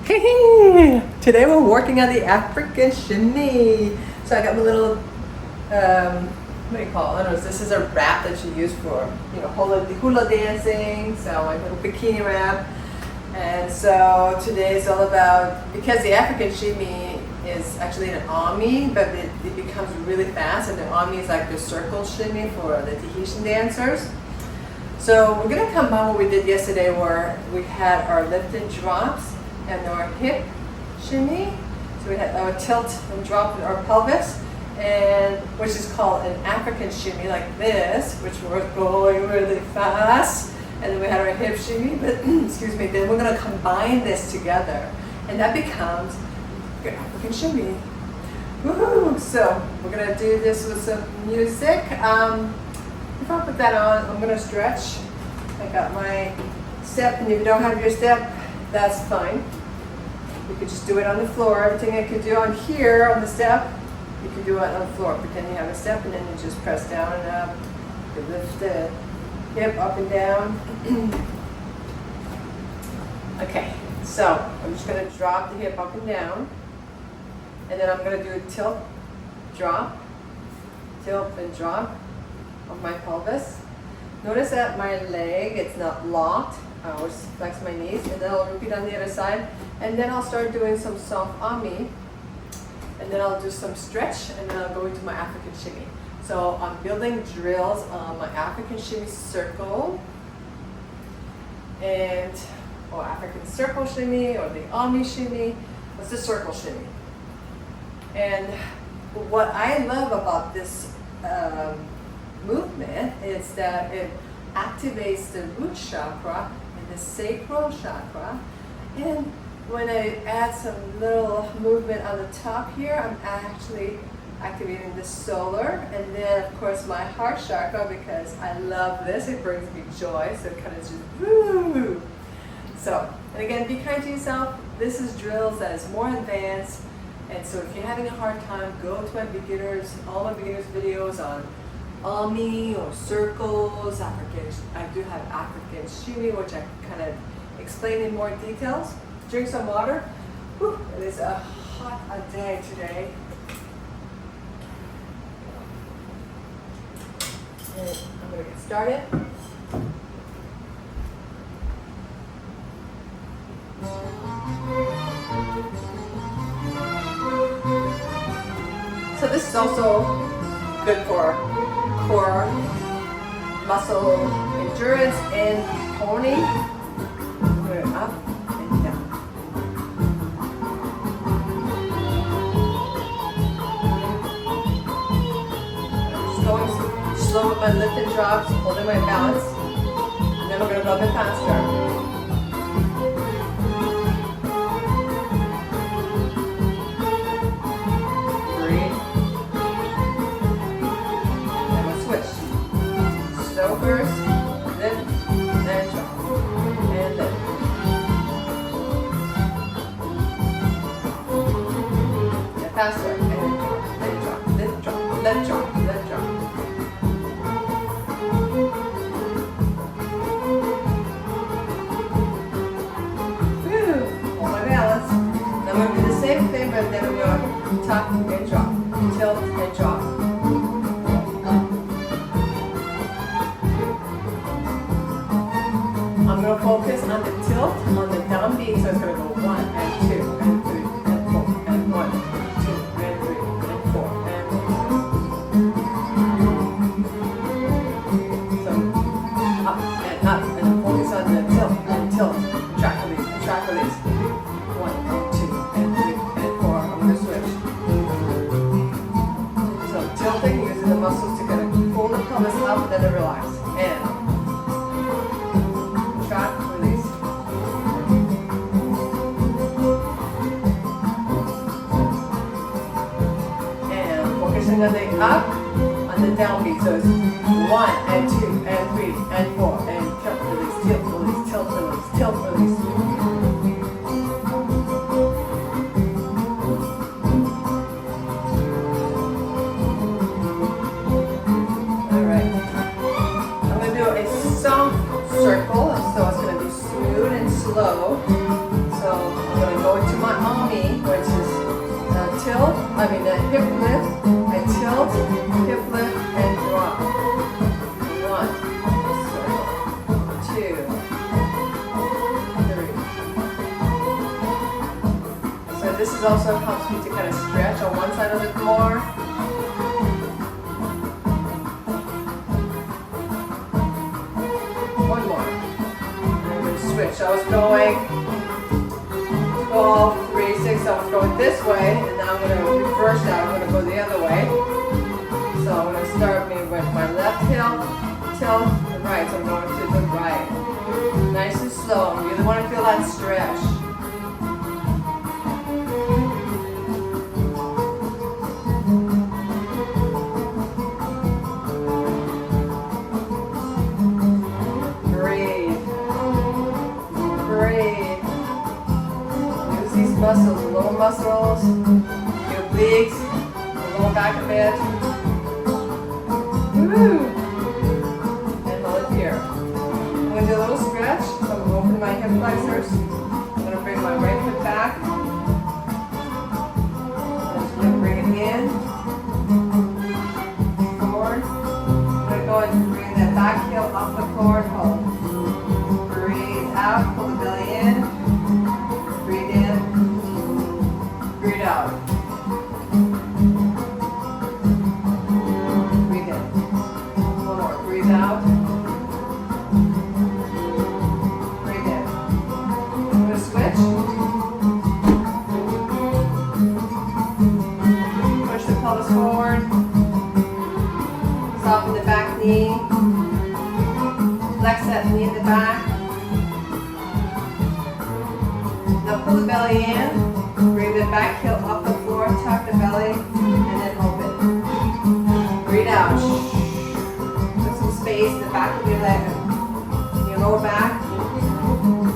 Hey, today we're working on the African Shimmy. So I got my little, what do you call it? I don't know, this is a wrap that you use for, hula dancing. So my little bikini wrap. And so today is all about, because the African Shimmy is actually an Ami, but it becomes really fast. And the Ami is like the circle shimmy for the Tahitian dancers. So we're going to combine what we did yesterday where we had our lift and drops and our hip shimmy. So we had our tilt and drop in our pelvis, and which is called an African shimmy like this, which was going really fast. And then we had our hip shimmy, but excuse me, then we're going to combine this together and that becomes your African shimmy. Woohoo! So we're going to do this with some music. If I put that on, I'm going to stretch. I got my step, and if you don't have your step, that's fine. You could just do it on the floor. Everything I could do on here, on the step, you can do it on the floor. Pretend you have a step, and then you just press down and up. You lift the hip up and down. Okay, so I'm just going to drop the hip up and down. And then I'm going to do a tilt, drop, tilt, and drop of my pelvis. Notice that my leg, it's not locked. I always flex my knees, and then I'll repeat on the other side. And then I'll start doing some soft Ami, and then I'll do some stretch, and then I'll go into my African shimmy. So I'm building drills on my African shimmy circle, or African circle shimmy, or the Ami shimmy. It's the circle shimmy. And what I love about this movement is that it activates the root chakra and the sacral chakra. And when I add some little movement on the top here, I'm actually activating the solar, and then of course my heart chakra, because I love this. It brings me joy, so it kind of just woo. So, and again, be kind to yourself. This is drills that is more advanced, and so if you're having a hard time, go to my beginners, all my beginners videos on Ami or circles, African. I do have African shimmy, which I kind of explain in more details. Drink some water. Whew, it is a hot day today. And I'm going to get started. So this is also good for core muscle endurance and toning. Put it up and down. I'm just going slow with my lift and drops, holding my balance, and then we're going to go a bit faster. First, then drop, and then. Yeah, faster, and then drop, then drop, then drop, then drop. Whew, hold my balance. Now I'm going to do the same thing, but then I'm going to tuck and drop, tilt and drop. I'm going to focus on the tilt, on the downbeat, so it's going to go 1 and 2 and 3 and 4 and 1, 2 and 3 and 4 and 1. So up, and then focus on the tilt, track release, 1 and 2 and 3 and 4. I'm going to switch. So tilting, using the muscles to kind of pull the pelvis up and then relax. And release. And focusing on the up, on the downbeat. So it's 1 and 2 and 3 and 4 and tilt release, tilt release, tilt release, tilt release. Alright. I'm going to do a soft circle, so it's going to be smooth and slow. So I'm going to go also helps me to kind of stretch on one side a bit more. One more. And I'm going to switch. So I was going 12, 3, 6. I was going this way, and now I'm going to reverse that. I'm going to go the other way. So I'm going to start me with my left heel, tilt, the right. So I'm going to the right. Nice and slow. You really want to feel that stretch. Muscles, the lower muscles, your obliques, the lower back a bit. Woo! And hold it here. I'm going to do a little stretch. So I'm going to open my hip flexors. I'm going to bring my right foot back. I'm just going to bring it in. Forward. I'm going to go and bring that back heel off the floor and hold. Breathe out, pull the belly in. Breathe in. Breathe out. Breathe in. One more. Breathe out. Breathe in. I'm going to switch. Push the pelvis forward. Soften the back knee. Flex that knee in the back. Now pull the belly in. Bring the back heel off the floor, tuck the belly, and then open. Breathe out. Put some space in the back of your leg. Your lower back.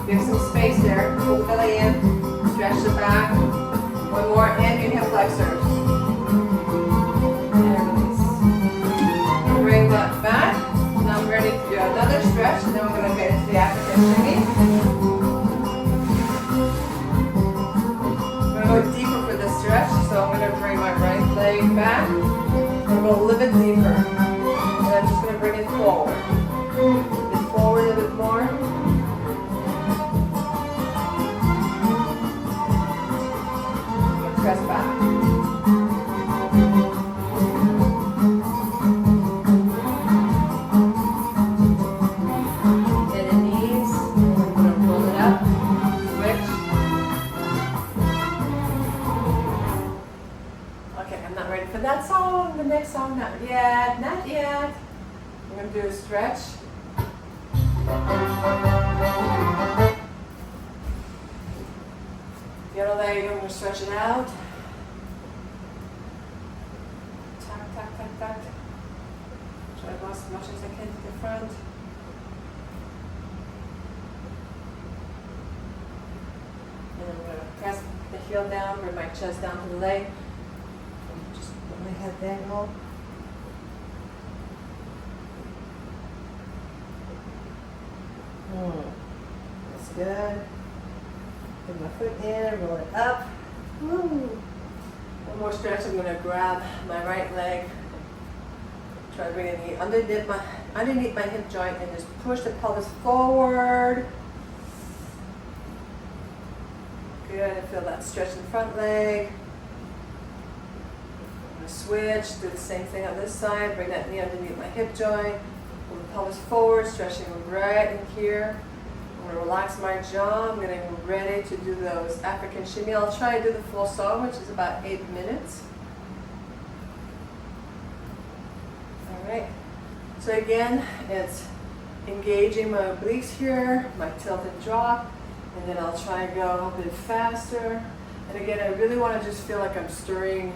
Give some space there. Pull the belly in. Stretch the back. One more in your hip flexors. And release. Bring that back. Now I'm ready to do another stretch, and then we're going to get into the African shimmy. Go deeper for this stretch, so I'm going to bring my right leg back. I'm going to go a little bit deeper. And I'm just going to bring it forward. Bit forward a bit more. And press back. And the knees. I'm going to roll it up. Switch. For that song, the next song, not yet, not yet. I'm going to do a stretch. The other leg, I'm going to stretch it out. Tuck, tuck, tuck, tuck. Try to go as much as I can to the front. And I'm going to press the heel down, bring my chest down to the leg. My head angle. That's good. Put my foot in, roll it up. Woo. One more stretch. I'm going to grab my right leg. Try to bring the knee underneath my hip joint and just push the pelvis forward. Good. I feel that stretch in the front leg. Switch, do the same thing on this side, bring that knee underneath my hip joint, pull the pelvis forward, stretching right in here. I'm going to relax my jaw, I'm getting ready to do those African shimmy. I'll try to do the full song, which is about 8 minutes. Alright, so again, it's engaging my obliques here, my tilt and drop, and then I'll try to go a bit faster. And again, I really want to just feel like I'm stirring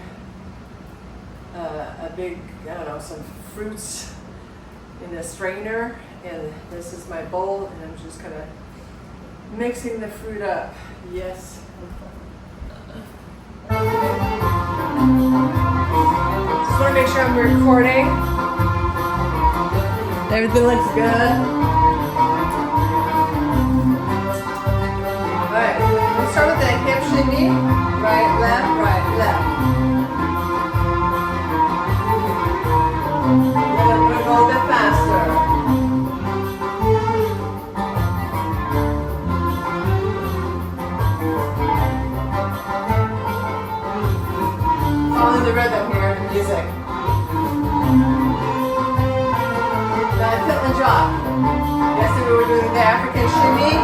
a big, I don't know, some fruits in a strainer, and this is my bowl, and I'm just kind of mixing the fruit up. Yes. Just want to make sure I'm recording. Everything looks good. Alright, let's start with the hip shimmy. Right, left, right, left. We're going to go a bit faster. Yesterday we were doing the African shimmy.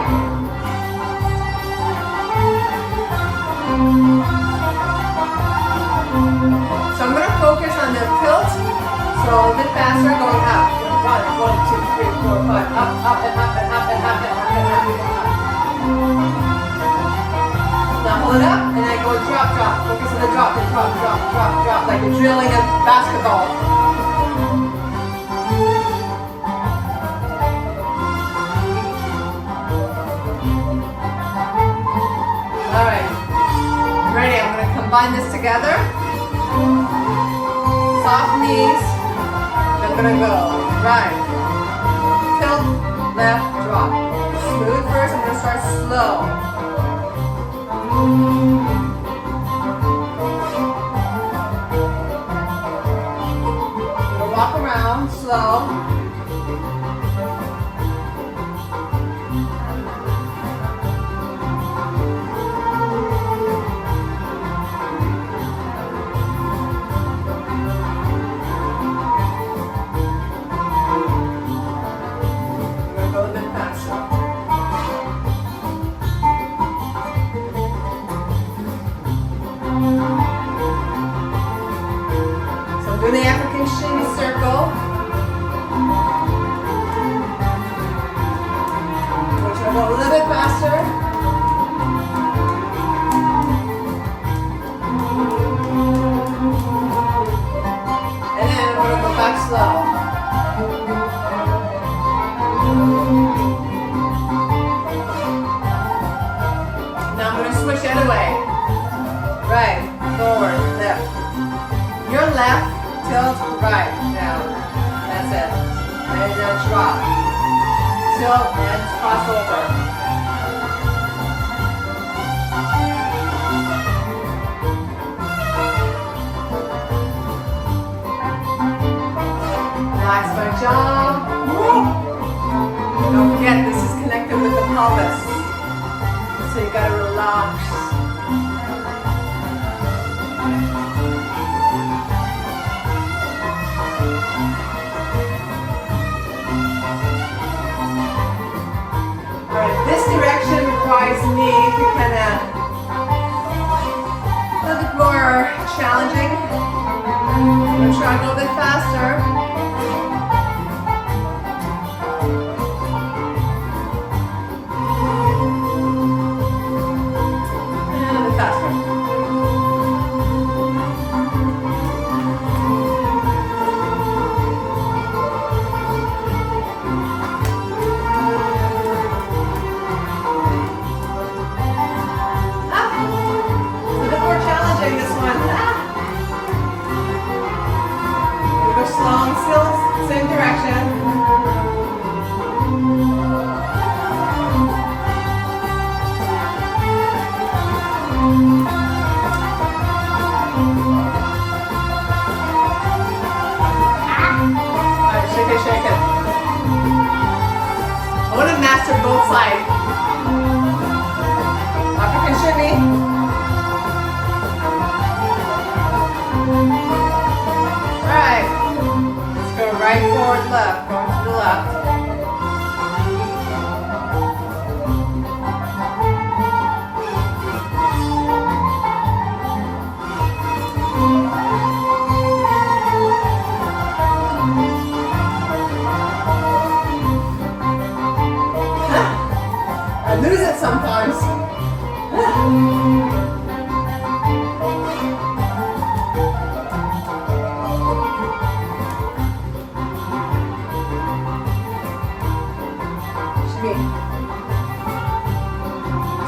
So I'm going to focus on the tilt. So a bit faster, going up. 1, 2, 3, 4, 5. Up, and up, and up, and up, and up, and up, and up. Now hold it up, and then go drop, drop. Focus on the drop, then drop, drop, drop, drop. Like you're drilling a basketball. Alright. Ready? I'm going to combine this together. Soft knees. I'm going to go right, tilt, left, drop. Smooth first. I'm going to start slow. We'll walk around slow. Do the African shimmy circle, which will go a little bit faster. And then we're going to go back slow. Now I'm going to switch the other way. Right, forward, left. Your left. Tilt, right, down. That's it. And then drop. Tilt and cross over. Relax my jaw. Don't forget, this is connected with the pelvis. So you gotta relax. This direction requires me to kind of a little bit more challenging. I'm going to try a little bit faster. And a bit faster. Same direction. Alright, shake it, shake it. I want to master both sides. African shimmy. Right, forward, left, going to the left. I lose it sometimes.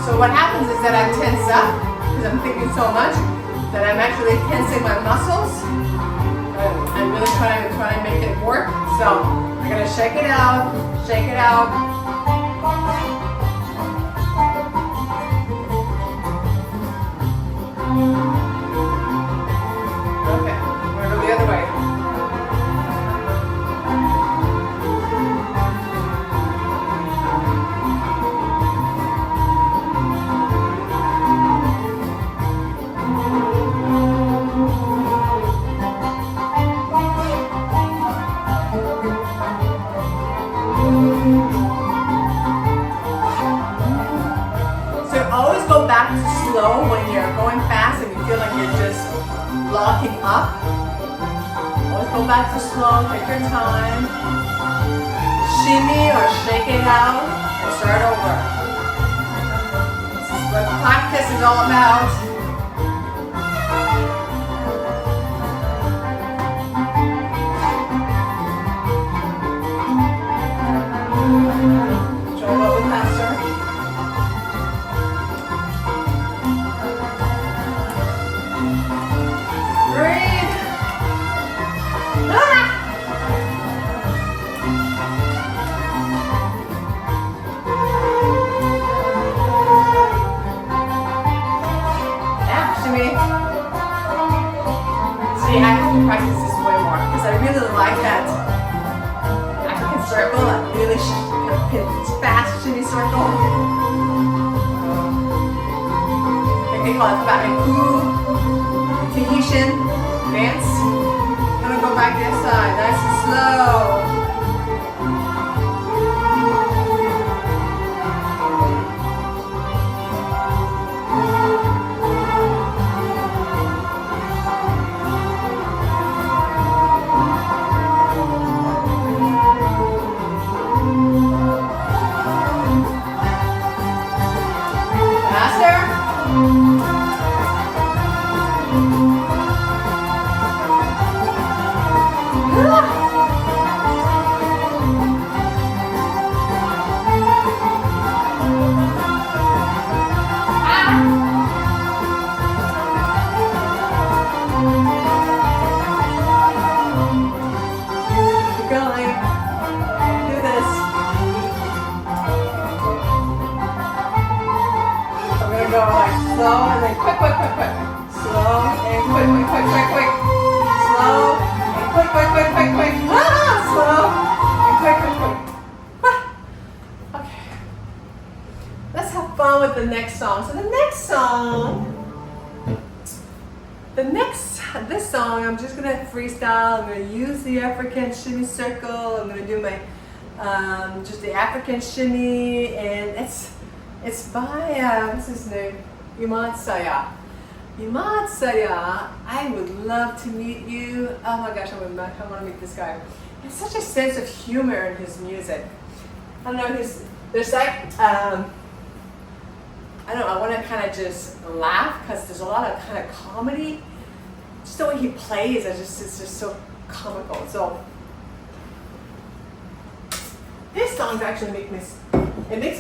So what happens is that I tense up because I'm thinking so much that I'm actually tensing my muscles. I'm really trying to make it work. So I'm gonna shake it out, shake it out. Okay, we're gonna go the other way. back to slow when you're going fast and you feel like you're just locking up. Always go back to slow, take your time. Shimmy or shake it out and start over. This is what practice is all about. I have to practice this way more because I really like that African circle, that really fast shimmy circle. I think they call it Flamenco, Tahitian dance. I'm gonna go back this side, nice and slow. Slow and then quick. Slow and quick. Slow and quick. Slow and quick. Okay. Let's have fun with the next song. So this song, I'm just gonna freestyle. I'm gonna use the African shimmy circle. I'm gonna do my just the African shimmy, and it's by what's his name? Imad Saya. Imad Saya, I would love to meet you. Oh my gosh, I want to meet this guy. He has such a sense of humor in his music. I don't know, there's like, I don't know, I want to kind of just laugh because there's a lot of kind of comedy. Just the way he plays, it's just so comical. So, this song actually makes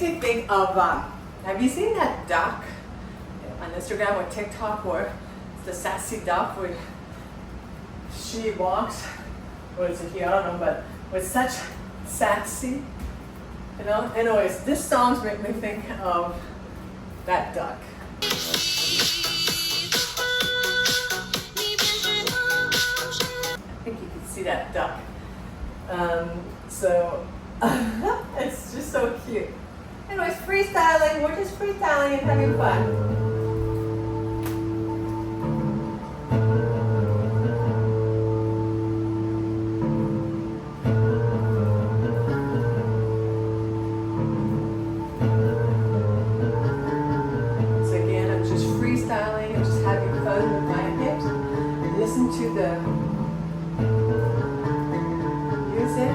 me think of, have you seen that duck on Instagram or TikTok where it's the sassy duck where she walks, or is it here, I don't know, but with such sassy, you know? Anyways, this song makes me think of that duck. I think you can see that duck. So, it's just so cute. Anyways, freestyling, we're just freestyling and having fun. Listen to the music.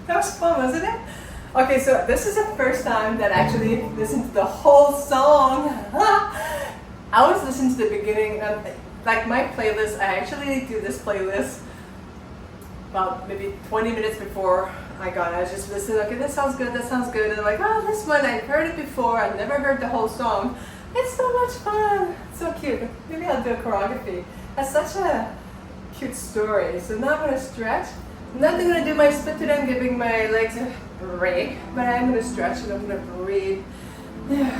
That was fun, wasn't it? Okay, so this is the first time that I actually listened to the whole song. I always listen to the beginning of, like my playlist. I actually do this playlist about maybe 20 minutes before I got it. I was just listening, okay, that sounds good, that sounds good. And I'm like, oh, this one, I've heard it before. I've never heard the whole song. It's so much fun. It's so cute. Maybe I'll do a choreography. That's such a cute story. So now I'm going to stretch. I'm not going to do my split today. I'm giving my legs a break. But I'm going to stretch and I'm going to breathe. And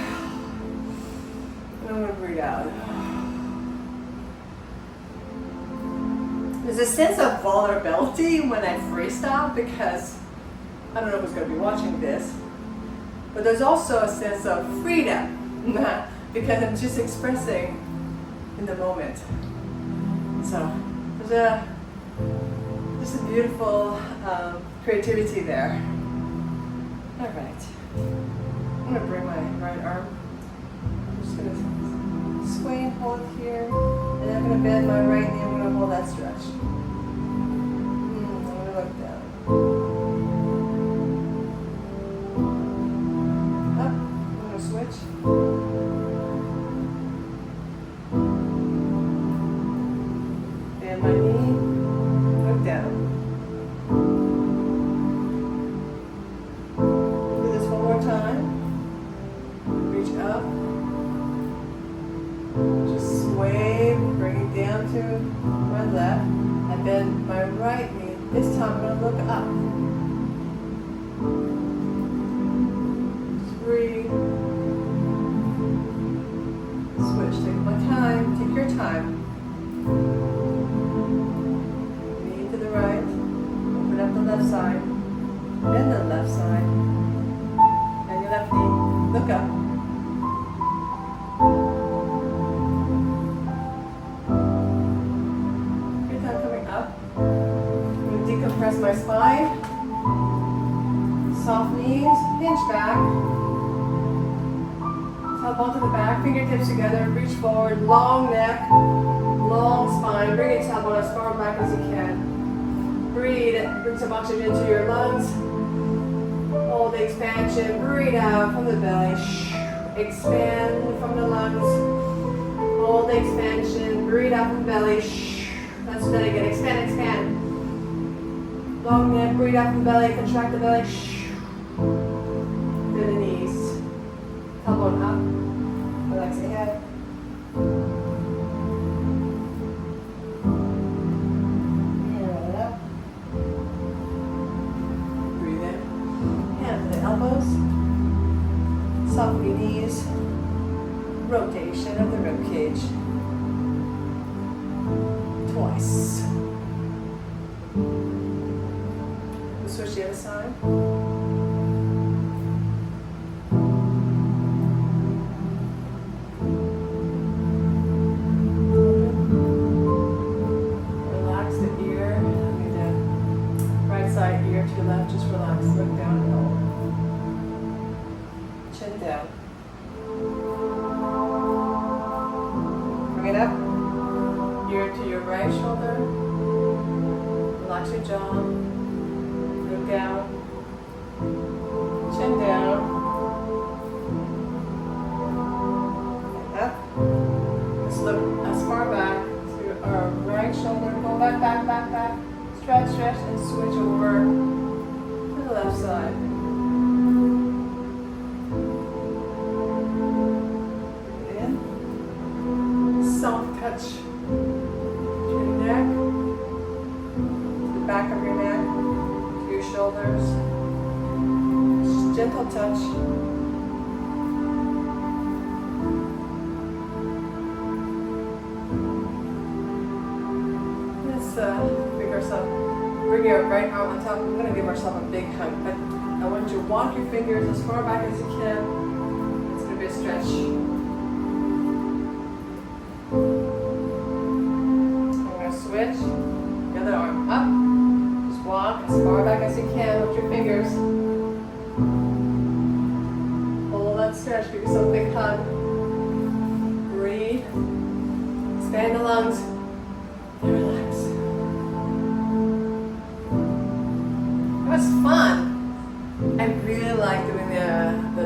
I'm going to breathe out. There's a sense of vulnerability when I freestyle because I don't know who's going to be watching this. But there's also a sense of freedom because I'm just expressing in the moment. So there's just a beautiful creativity there. All right. I'm going to bring my right arm. I'm just going to sway and hold here. And I'm going to bend my right knee. I'm going to hold that stretch. I'm going to look down. Up. I'm going to switch. Bend my knee. Look down. Do this one more time. Reach up. Just sway, bring it down to my left, and then my right knee. This time I'm going to look up. Just breathe. Switch. Take my time. Take your time. Knee to the right. Open up the left side. Then the left side. And your left knee. Look up. Press my spine, soft knees, hinge back, tailbone to the back, fingertips together, reach forward, long neck, long spine, bring your tailbone as far back as you can. Breathe, bring some oxygen to your lungs, hold the expansion, breathe out from the belly, expand from the lungs, hold the expansion, breathe out from the belly, let's do that again, expand, expand. Long neck, breathe out from the belly, contract the belly. Bend the knees. Tailbone up. Relax the head. And roll it up. Breathe in. Hands to the elbows. Soften knees. Rotation of the rib cage. Twice. Switch the other side. Relax the ear. And the right side ear to your left. Just relax. Look down and hold. Chin down. Bring it up. Ear to your right shoulder. Relax your jaw. Down, chin down, and up, and touch. Let's bring ourselves, bring your right arm on top. I'm going to give ourselves a big hug. But I want you to walk your fingers as far back as you can. It's going to be a stretch. I'm going to switch. The other arm up. Just walk as far back as you can with your fingers. Hold that stretch. Give yourself a big hug. Breathe. Expand the lungs. And relax. It was fun. I really like doing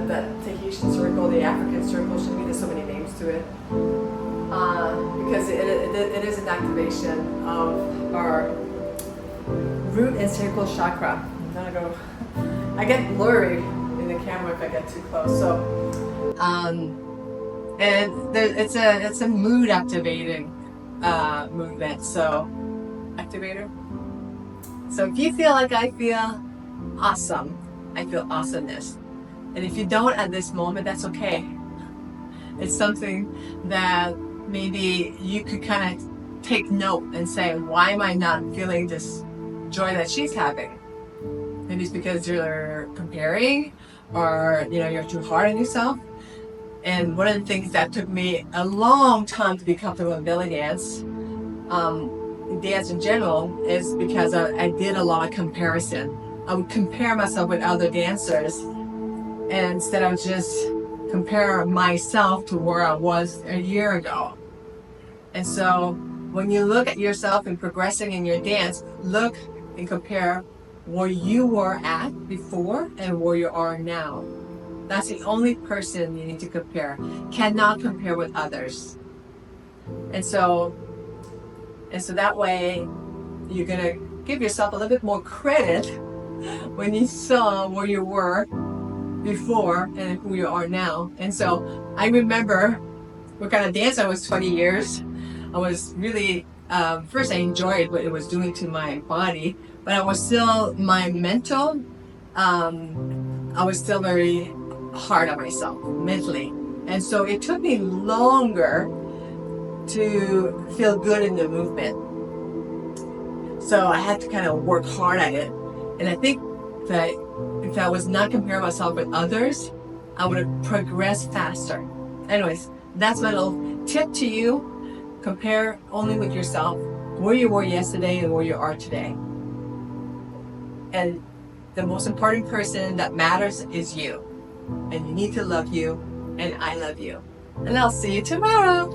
that Tahitian circle, the African Circle Shimmy. There's so many names to it. Because it is an activation of our root and sacral chakra. I get blurry in the camera if I get too close. So, it's a mood activating movement. So, activator. So if you feel like I feel awesome, I feel awesomeness. And if you don't at this moment, that's okay. It's something that maybe you could kind of take note and say, why am I not feeling this joy that she's having? Maybe it's because you're comparing, or you're too hard on yourself. And one of the things that took me a long time to be comfortable in belly dance, dance in general, is because I did a lot of comparison. I would compare myself with other dancers, and instead of just compare myself to where I was a year ago. And so when you look at yourself and progressing in your dance, look and compare where you were at before and where you are now. That's the only person you need to compare. Cannot compare with others. And so that way you're gonna give yourself a little bit more credit when you saw where you were before and who you are now. And so I remember what kind of dance I was 20 years. I was really, first I enjoyed what it was doing to my body, but I was still, my mental, I was still very hard on myself mentally. And so it took me longer to feel good in the movement. So I had to kind of work hard at it. And I think that if I was not comparing myself with others, I would have progressed faster. Anyways, that's my little tip to you. Compare only with yourself, where you were yesterday and where you are today. And the most important person that matters is you. And you need to love you, and I love you. And I'll see you tomorrow.